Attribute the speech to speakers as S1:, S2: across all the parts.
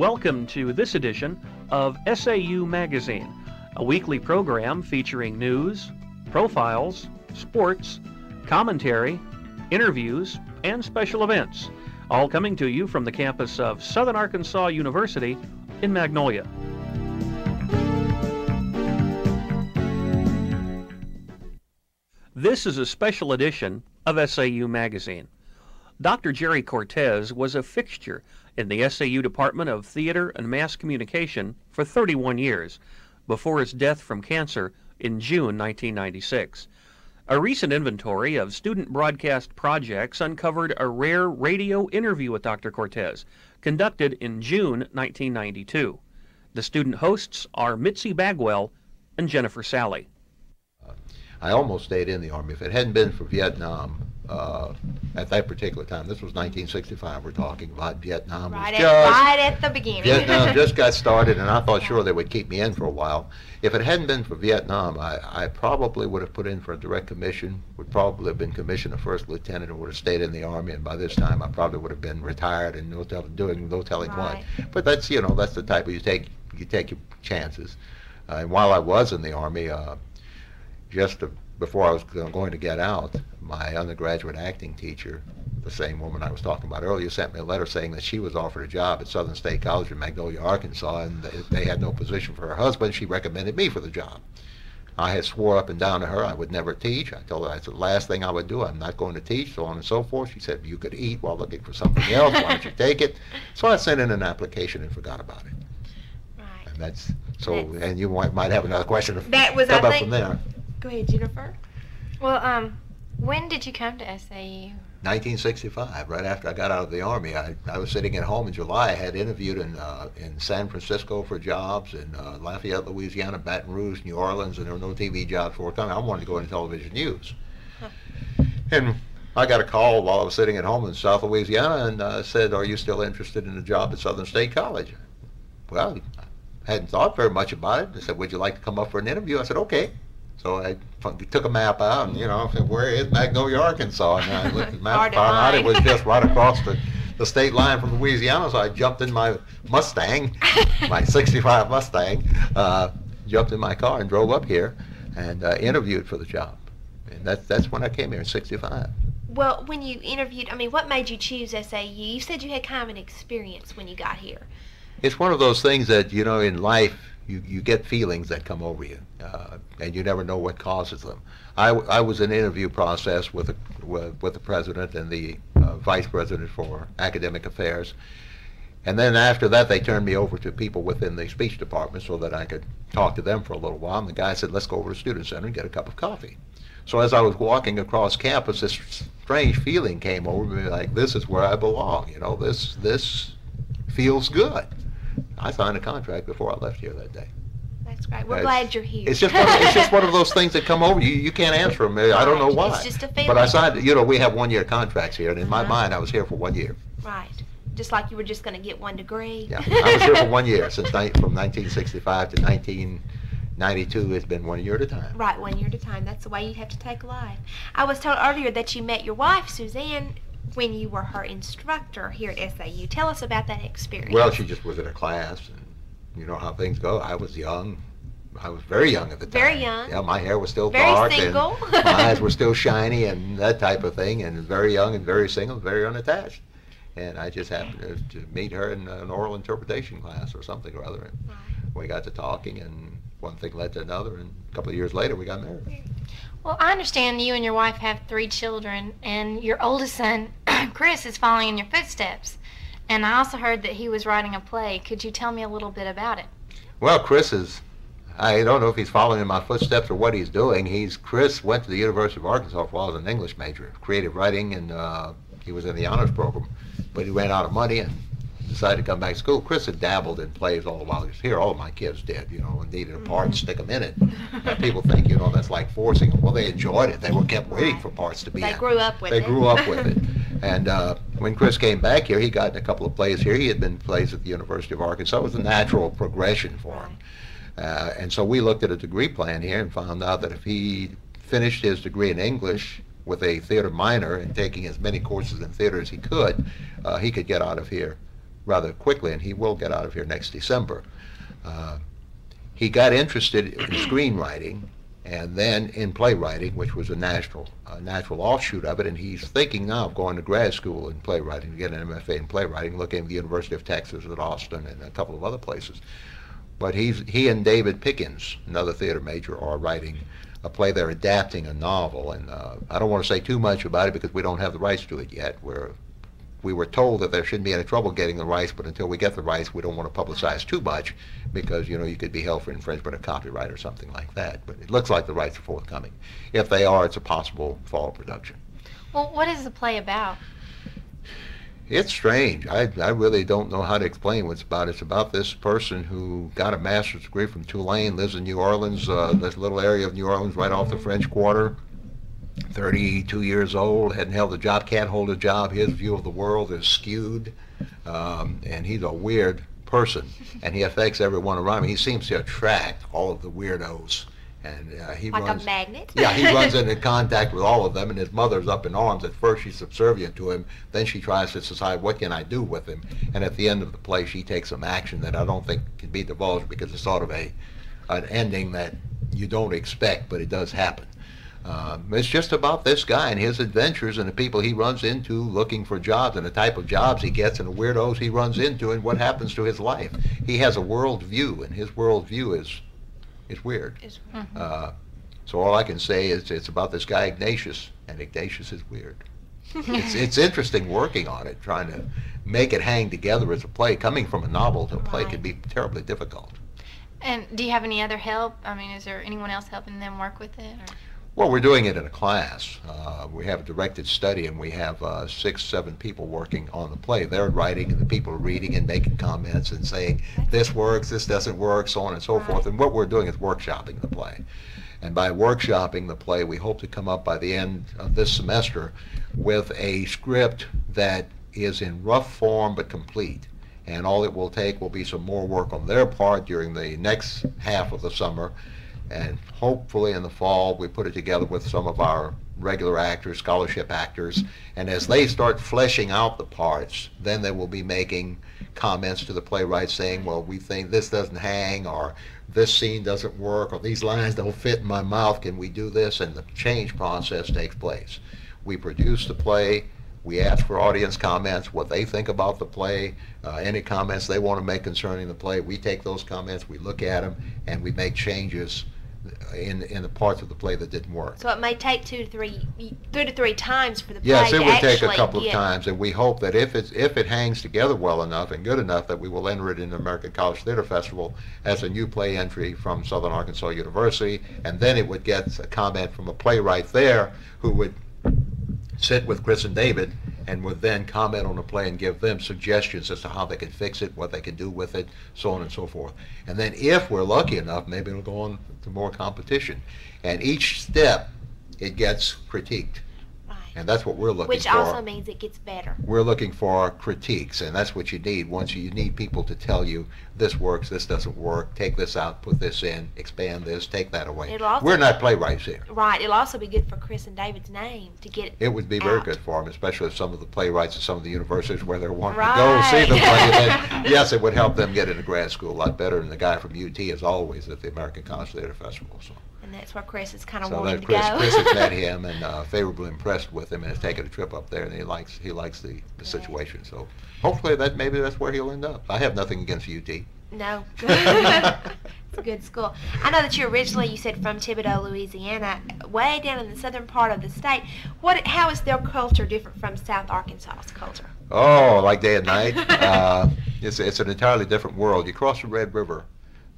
S1: Welcome to this edition of SAU Magazine, a weekly program featuring news, profiles, sports, commentary, interviews, and special events, all coming to you from the campus of Southern Arkansas University in Magnolia. This is a special edition of SAU Magazine. Dr. Jerry Cortez was a fixture in the SAU Department of Theater and Mass Communication for 31 years, before his death from cancer in June 1996. A recent inventory of student broadcast projects uncovered a rare radio interview with Dr. Cortez, conducted in June 1992. The student hosts are Mitzi Bagwell and Jennifer Salley.
S2: I almost stayed in the Army. If it hadn't been for Vietnam, at that particular time, this was 1965 we're talking about, Vietnam
S3: right at the beginning.
S2: Vietnam just got started, and I thought sure they would keep me in for a while. If it hadn't been for Vietnam, I probably would have put in for a direct commission, would probably have been commissioned a first lieutenant, and would have stayed in the Army, and by this time I probably would have been retired and doing no telling what. But that's, that's the type of, you take your chances. And while I was in the Army, before I was going to get out, my undergraduate acting teacher, the same woman I was talking about earlier, sent me a letter saying that she was offered a job at Southern State College in Magnolia, Arkansas, and they had no position for her husband. She recommended me for the job. I had swore up and down to her I would never teach. I told her that's the last thing I would do. I'm not going to teach, so on and so forth. She said, you could eat while looking for something else. Why don't you take it? So I sent in an application and forgot about it.
S3: Right.
S2: And that's so. And you might have another question.
S3: That was,
S2: I think, from there.
S3: Go ahead, Jennifer. Well, when did you come to SAU?
S2: 1965, right after I got out of the Army. I was sitting at home in July. I had interviewed in San Francisco for jobs, in Lafayette, Louisiana, Baton Rouge, New Orleans, and there were no TV jobs forthcoming. I wanted to go into television news. Huh. And I got a call while I was sitting at home in South Louisiana and said, are you still interested in a job at Southern State College? Well, I hadn't thought very much about it. They said, would you like to come up for an interview? I said, okay. So I took a map out and, said, where is Magnolia, Arkansas? And I looked at the map and found out it was just right across the state line from Louisiana. So I jumped in my Mustang, my 65 Mustang, jumped in my car and drove up here and interviewed for the job. And that's when I came here in 65.
S3: Well, when you interviewed, what made you choose SAU? You said you had kind of an experience when you got here.
S2: It's one of those things that, in life, you get feelings that come over you, and you never know what causes them. I was in an interview process with the president and the vice president for academic affairs, and then after that they turned me over to people within the speech department so that I could talk to them for a little while. And the guy said, let's go over to the student center and get a cup of coffee. So as I was walking across campus, this strange feeling came over me, like, this is where I belong. This feels good. I signed a contract before I left here that day.
S3: That's great. We're glad you're here.
S2: It's just one of those things that come over you. You can't answer them. I don't know why.
S3: It's just a feeling.
S2: But I signed. We have 1-year contracts here, and in my mind, I was here for 1 year.
S3: Right. Just like you were just going to get 1 degree.
S2: Yeah. I was here for 1 year from 1965 to 1992. It's been 1 year at a time.
S3: Right, 1 year at a time. That's the way you have to take life. I was told earlier that you met your wife, Suzanne, when you were her instructor here at SAU. Tell us about that experience.
S2: Well, she just was in a class, and you know how things go. I was young. I was very young at the time.
S3: Very young.
S2: Yeah, my hair was still
S3: very
S2: dark.
S3: Single.
S2: And my eyes were still shiny and that type of thing, and very young and very single, very unattached. And I just happened to meet her in an oral interpretation class or something or other. And we got to talking, and one thing led to another, and a couple of years later we got married.
S4: Well, I understand you and your wife have 3 children, and your oldest son, Chris, is following in your footsteps. And I also heard that he was writing a play. Could you tell me a little bit about it?
S2: Well, I don't know if he's following in my footsteps or what he's doing. Chris went to the University of Arkansas for a while as an English major, creative writing, and he was in the honors program. But he ran out of money and decided to come back to school. Chris had dabbled in plays all the while he was here. All of my kids did, and needed a part, stick them in it. And people think, that's like forcing them. Well, they enjoyed it. They were kept waiting for parts to be in.
S3: They grew up with it.
S2: They grew up with it. And when Chris came back here, he got in a couple of plays here. He had been plays at the University of Arkansas. It was a natural progression for him. And so we looked at a degree plan here and found out that if he finished his degree in English with a theater minor and taking as many courses in theater as he could get out of here rather quickly, and he will get out of here next December. He got interested in screenwriting and then in playwriting, which was a natural offshoot of it, and he's thinking now of going to grad school in playwriting, to get an MFA in playwriting, looking at the University of Texas at Austin and a couple of other places. But he and David Pickens, another theater major, are writing a play. They're adapting a novel, and I don't want to say too much about it because we don't have the rights to it yet. We were told that there shouldn't be any trouble getting the rights, but until we get the rights, we don't want to publicize too much because, you know, you could be held for infringement of copyright or something like that. But it looks like the rights are forthcoming. If they are, it's a possible fall production.
S4: Well, what is the play about?
S2: It's strange. I really don't know how to explain what it's about. It's about this person who got a master's degree from Tulane, lives in New Orleans, this little area of New Orleans right off the French Quarter. 32 years old, hadn't held a job, can't hold a job. His view of the world is skewed, and he's a weird person, and he affects everyone around him. He seems to attract all of the weirdos, and he
S3: like
S2: runs,
S3: a magnet.
S2: Yeah, he runs into contact with all of them, and his mother's up in arms. At first she's subservient to him, then she tries to decide what can I do with him, and at the end of the play she takes some action that I don't think can be divulged because it's sort of an ending that you don't expect, but it does happen. It's just about this guy and his adventures and the people he runs into looking for jobs and the type of jobs he gets and the weirdos he runs into and what happens to his life. He has a world view, and his world view is weird. So all I can say is it's about this guy Ignatius, and Ignatius is weird. It's interesting working on it, trying to make it hang together as a play. Coming from a novel to a play can be terribly difficult.
S4: And do you have any other help? I mean, is there anyone else helping them work with it? Or?
S2: Well, we're doing it in a class. We have a directed study, and we have 6, 7 people working on the play. They're writing, and the people are reading and making comments and saying, this works, this doesn't work, so on and so forth. And what we're doing is workshopping the play. And by workshopping the play, we hope to come up by the end of this semester with a script that is in rough form but complete. And all it will take will be some more work on their part during the next half of the summer. And hopefully in the fall we put it together with some of our regular actors, scholarship actors, and as they start fleshing out the parts, then they will be making comments to the playwright saying, well, we think this doesn't hang, or this scene doesn't work, or these lines don't fit in my mouth, can we do this? And the change process takes place. We produce the play, we ask for audience comments, what they think about the play, any comments they want to make concerning the play. We take those comments, we look at them, and we make changes in the parts of the play that didn't work.
S3: So it may take 2 to 3 times for the play
S2: yes,
S3: to
S2: it would
S3: actually
S2: take a couple of times, and we hope that if it hangs together well enough and good enough that we will enter it in the American College Theater Festival as a new play entry from Southern Arkansas University, and then it would get a comment from a playwright there who would sit with Chris and David and would then comment on the play and give them suggestions as to how they can fix it, what they can do with it, so on and so forth. And then if we're lucky enough, maybe it'll go on to more competition. And each step, it gets critiqued.
S3: Right.
S2: And that's what we're looking for.
S3: Which also means it gets better.
S2: We're looking for critiques, and that's what you need. Once you need people to tell you, this works, this doesn't work, take this out, put this in, expand this, take that away. We're not playwrights here.
S3: Right. It'll also be good for Chris and David's name to get
S2: it would be
S3: out.
S2: very good for them, especially if some of the playwrights at some of the universities where they're wanting
S3: Right.
S2: to go see the play. Then, yes, it would help them get into grad school a lot better than the guy from UT is always at the American College Theater Festival. So.
S3: And that's where Chris is kind of
S2: So
S3: wanting
S2: that
S3: to go.
S2: Chris has met him and favorably impressed with him and has taken a trip up there, and he likes the situation. So hopefully maybe that's where he'll end up. I have nothing against UT.
S3: No. It's a good school. I know that you said from Thibodaux, Louisiana, way down in the southern part of the state. How is their culture different from South Arkansas's culture?
S2: Oh, like day and night. It's an entirely different world. You cross the Red River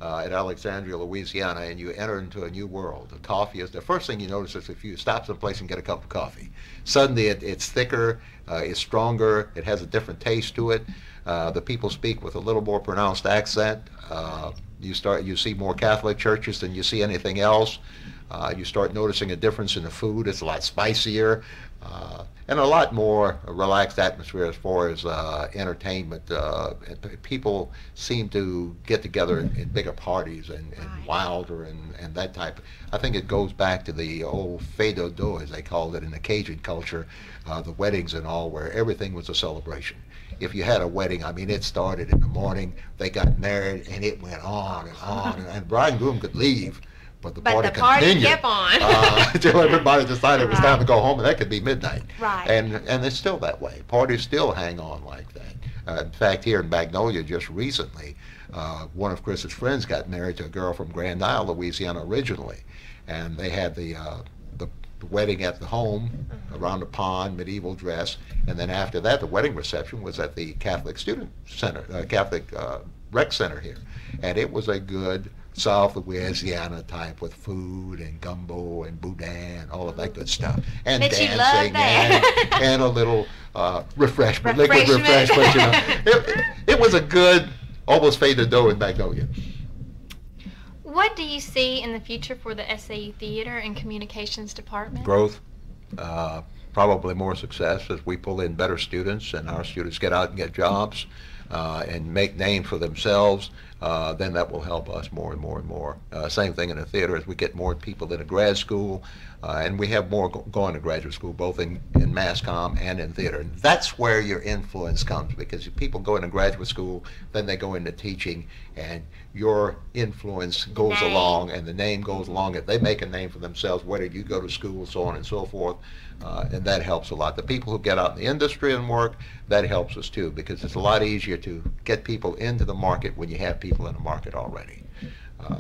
S2: at Alexandria, Louisiana, and you enter into a new world. The coffee is the first thing you notice is if you stop someplace and get a cup of coffee. Suddenly it's thicker, it's stronger, it has a different taste to it. The people speak with a little more pronounced accent. You see more Catholic churches than you see anything else. You start noticing a difference in the food. It's a lot spicier. And a lot more relaxed atmosphere as far as entertainment. And people seem to get together in bigger parties and wilder and that type. I think it goes back to the old fête d'odo, as they called it in the Cajun culture, the weddings and all, where everything was a celebration. if you had a wedding, I mean, it started in the morning, they got married, and it went on and on, and bride and groom could leave, but the party continued.
S3: Kept on.
S2: Until everybody decided it was time to go home, and that could be midnight.
S3: Right.
S2: And it's still that way. Parties still hang on like that. In fact, here in Magnolia just recently, one of Chris's friends got married to a girl from Grand Isle, Louisiana originally, and they had the wedding at the home around the pond, medieval dress, and then after that the wedding reception was at the Catholic Student Center, Catholic Rec Center here, and it was a good South Louisiana type with food and gumbo and boudin, all of that good stuff, and dancing and a little refreshment, liquid refreshment. You know, it was a good, almost faded dough in Magnolia.
S4: What do you see in the future for the SAU Theater and Communications Department?
S2: Growth, probably more success as we pull in better students and our students get out and get jobs and make names for themselves. Then that will help us more and more and more. Same thing in the theater as we get more people into grad school, and we have more going to graduate school, both in mass comm and in theater. And that's where your influence comes, because if people go into graduate school, then they go into teaching, and your influence goes along, and the name goes along. If they make a name for themselves, where did you go to school, so on and so forth, and that helps a lot. The people who get out in the industry and work, that helps us too, because it's a lot easier to get people into the market when you have people in the market already.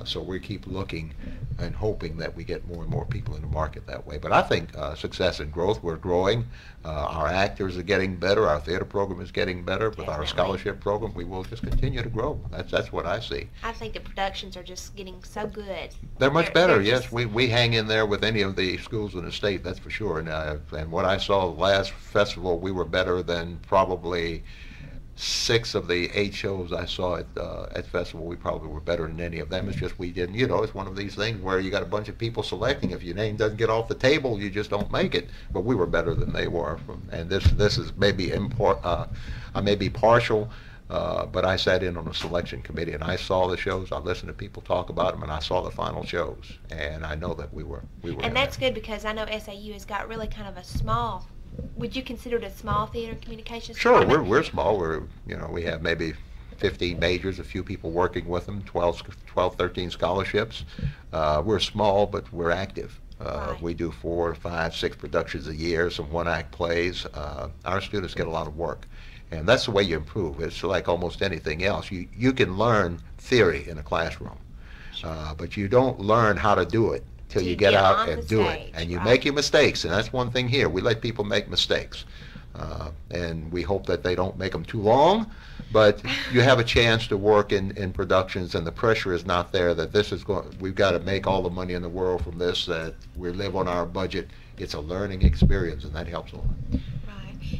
S2: So we keep looking and hoping that we get more and more people in the market that way. But I think success and growth, we're growing. Our actors are getting better. Our theater program is getting better. With our scholarship program, we will just continue to grow. That's what I see.
S3: I think the productions are just getting so good.
S2: They're much better, yes. We hang in there with any of the schools in the state, that's for sure. And what I saw last festival, we were better than probably 6 of the 8 shows I saw at festival. We probably were better than any of them. It's just we didn't, you know, it's one of these things where you got a bunch of people selecting. If your name doesn't get off the table, you just don't make it. But we were better than they were. And this is maybe I may be partial, but I sat in on a selection committee and I saw the shows. I listened to people talk about them, and I saw the final shows. And I know that we were.
S3: And that's good, because I know SAU has got really kind of a small. Would you consider it a small theater communications department?
S2: We're small. We have maybe 15 majors, a few people working with them, 12, 13 scholarships. We're small, but we're active.
S3: Right.
S2: We do 4, 5, 6 productions a year, some one-act plays. Our students get a lot of work, and that's the way you improve. It's like almost anything else. You can learn theory in a classroom, but you don't learn how to do it till you get out and do it, and you make your mistakes. And that's one thing here. We let people make mistakes, and we hope that they don't make them too long, but you have a chance to work in productions, and the pressure is not there that this is we've got to make all the money in the world from this, that we live on our budget. It's a learning experience, and that helps a lot.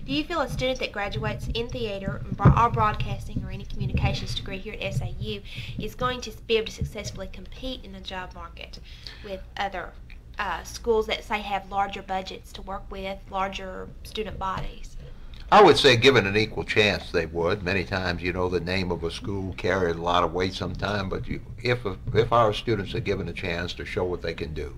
S3: Do you feel a student that graduates in theater or broadcasting or any communications degree here at SAU is going to be able to successfully compete in the job market with other schools that, say, have larger budgets to work with, larger student bodies?
S2: I would say given an equal chance they would. Many times, you know, the name of a school carries a lot of weight sometimes, but if our students are given a chance to show what they can do,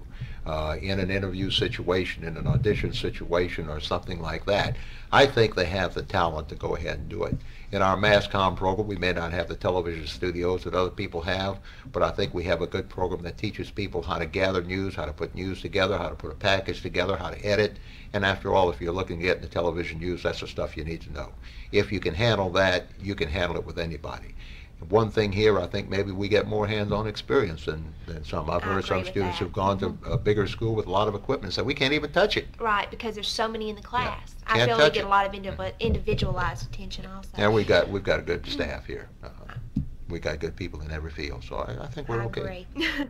S2: in an interview situation, in an audition situation, or something like that, I think they have the talent to go ahead and do it. In our mass comm program, we may not have the television studios that other people have, but I think we have a good program that teaches people how to gather news, how to put news together, how to put a package together, how to edit. And after all, if you're looking to get into television news, that's the stuff you need to know. If you can handle that, you can handle it with anybody. One thing here, I think maybe we get more hands-on experience than some. I've heard some students who've gone to a bigger school with a lot of equipment and said, we can't even touch it.
S3: Right, because there's so many in the class.
S2: Yeah,
S3: I feel we get a lot of individualized attention also.
S2: And we've got a good staff here. We've got good people in every field, so I think we're okay.
S3: I agree.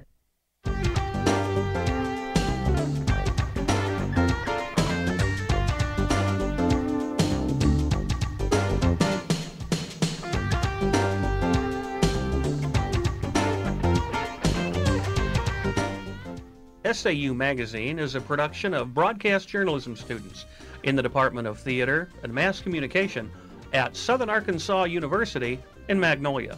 S1: SAU Magazine is a production of broadcast journalism students in the Department of Theater and Mass Communication at Southern Arkansas University in Magnolia.